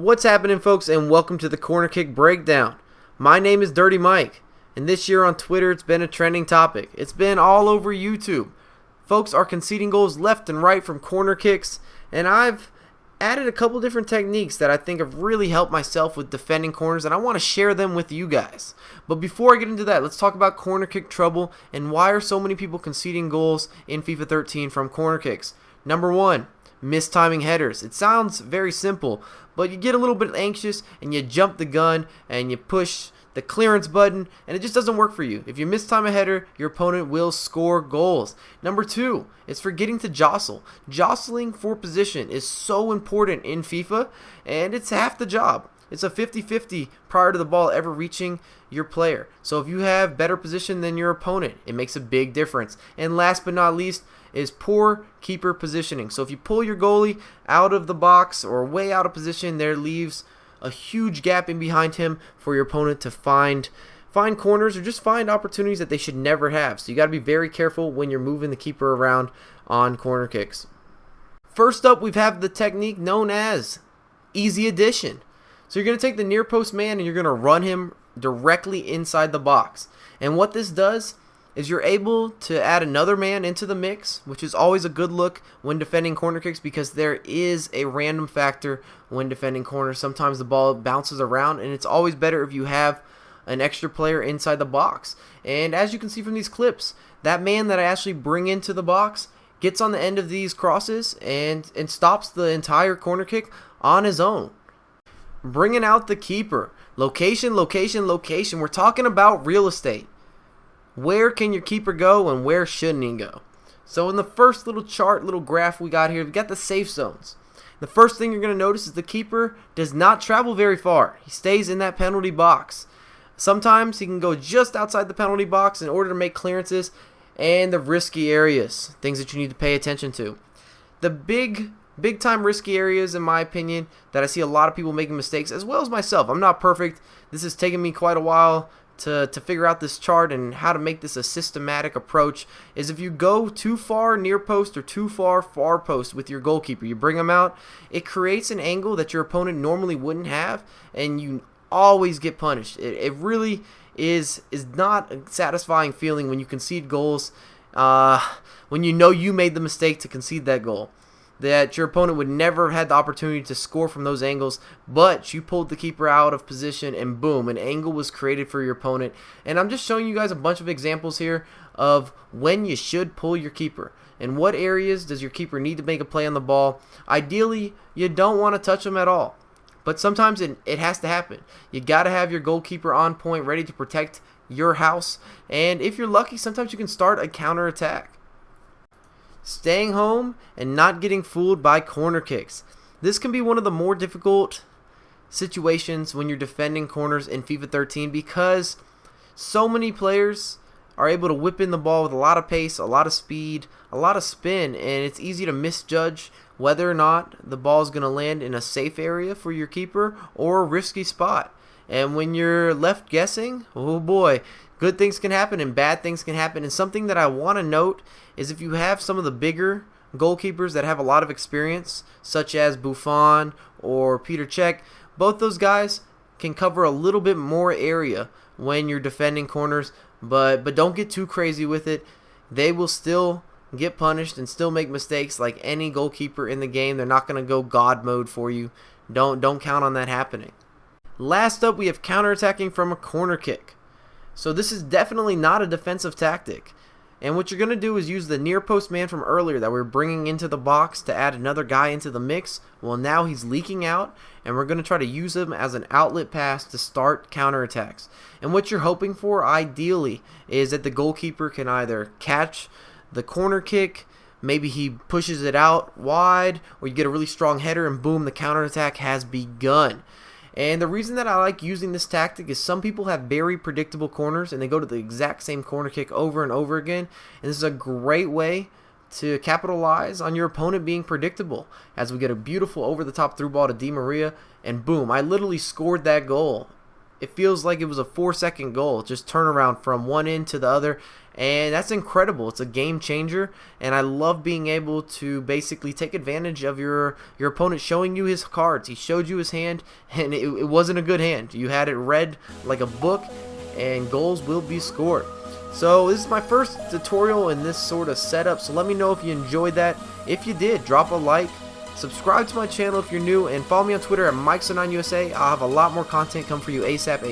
What's happening, folks, and welcome to the Corner Kick Breakdown. My name is Dirty Mike, and this year on Twitter it's been a trending topic. It's been all over YouTube. Folks are conceding goals left and right from corner kicks, and I've added a couple different techniques that I think have really helped myself with defending corners, and I want to share them with you guys. But before I get into that, let's talk about corner kick trouble and why are so many people conceding goals in FIFA 13 from corner kicks. Number one, mistiming headers. It sounds very simple, but you get a little bit anxious and you jump the gun and you push the clearance button and it just doesn't work for you. If you mistime a header, your opponent will score goals. Number two, it's forgetting to jostle. Jostling for position is so important in FIFA, and it's half the job. It's a 50-50 prior to the ball ever reaching your player. So if you have better position than your opponent, it makes a big difference. And last but not least is poor keeper positioning. So if you pull your goalie out of the box or way out of position, there leaves a huge gap in behind him for your opponent to find corners or just find opportunities that they should never have. So you got to be very careful when you're moving the keeper around on corner kicks. First up, we have the technique known as easy addition. So you're going to take the near post man and you're going to run him directly inside the box. And what this does is you're able to add another man into the mix, which is always a good look when defending corner kicks because there is a random factor when defending corners. Sometimes the ball bounces around, and it's always better if you have an extra player inside the box. And as you can see from these clips, that man that I actually bring into the box gets on the end of these crosses and stops the entire corner kick on his own. Bringing out the keeper. Location, location, location. We're talking about real estate. Where can your keeper go and where shouldn't he go? So in the first little chart, little graph we got here, we've got the safe zones. The first thing you're going to notice is the keeper does not travel very far. He stays in that penalty box. Sometimes he can go just outside the penalty box in order to make clearances and the risky areas, things that you need to pay attention to. The big time risky areas, in my opinion, that I see a lot of people making mistakes, as well as myself. I'm not perfect. This has taken me quite a while to figure out this chart and how to make this a systematic approach, is if you go too far near post or too far post with your goalkeeper, you bring him out, it creates an angle that your opponent normally wouldn't have, and you always get punished. It really is not a satisfying feeling when you concede goals, when you know you made the mistake to concede that goal, that your opponent would never have had the opportunity to score from those angles, but you pulled the keeper out of position and boom, an angle was created for your opponent. And I'm just showing you guys a bunch of examples here of when you should pull your keeper and what areas does your keeper need to make a play on the ball. Ideally, you don't want to touch them at all, but sometimes it has to happen. You got to have your goalkeeper on point, ready to protect your house, and if you're lucky, sometimes you can start a counterattack. Staying home and not getting fooled by corner kicks. This can be one of the more difficult situations when you're defending corners in FIFA 13 because so many players are able to whip in the ball with a lot of pace, a lot of speed, a lot of spin, and it's easy to misjudge whether or not the ball is going to land in a safe area for your keeper or a risky spot. And when you're left guessing, oh boy, good things can happen and bad things can happen. And something that I want to note is if you have some of the bigger goalkeepers that have a lot of experience, such as Buffon or Peter Cech, both those guys can cover a little bit more area when you're defending corners, but don't get too crazy with it. They will still get punished and still make mistakes like any goalkeeper in the game. They're not going to go God mode for you. Don't count on that happening. Last up, we have counterattacking from a corner kick. So this is definitely not a defensive tactic. And what you're going to do is use the near post man from earlier that we're bringing into the box to add another guy into the mix. Well, now he's leaking out, and we're going to try to use him as an outlet pass to start counterattacks. And what you're hoping for, ideally, is that the goalkeeper can either catch the corner kick, maybe he pushes it out wide, or you get a really strong header, and boom, the counterattack has begun. And the reason that I like using this tactic is some people have very predictable corners and they go to the exact same corner kick over and over again. And this is a great way to capitalize on your opponent being predictable, as we get a beautiful over-the-top through ball to Di Maria, and boom, I literally scored that goal it feels like it was a 4-second goal, just turn around from one end to the other, and that's incredible. It's a game changer, and I love being able to basically take advantage of your opponent showing you his cards. He showed you his hand, and it wasn't a good hand. You had it read like a book, and goals will be scored. So this is my first tutorial in this sort of setup, so let me know if you enjoyed that. If you did, drop a like, subscribe to my channel if you're new, and follow me on Twitter at MikeSo9USA. I'll have a lot more content come for you ASAP.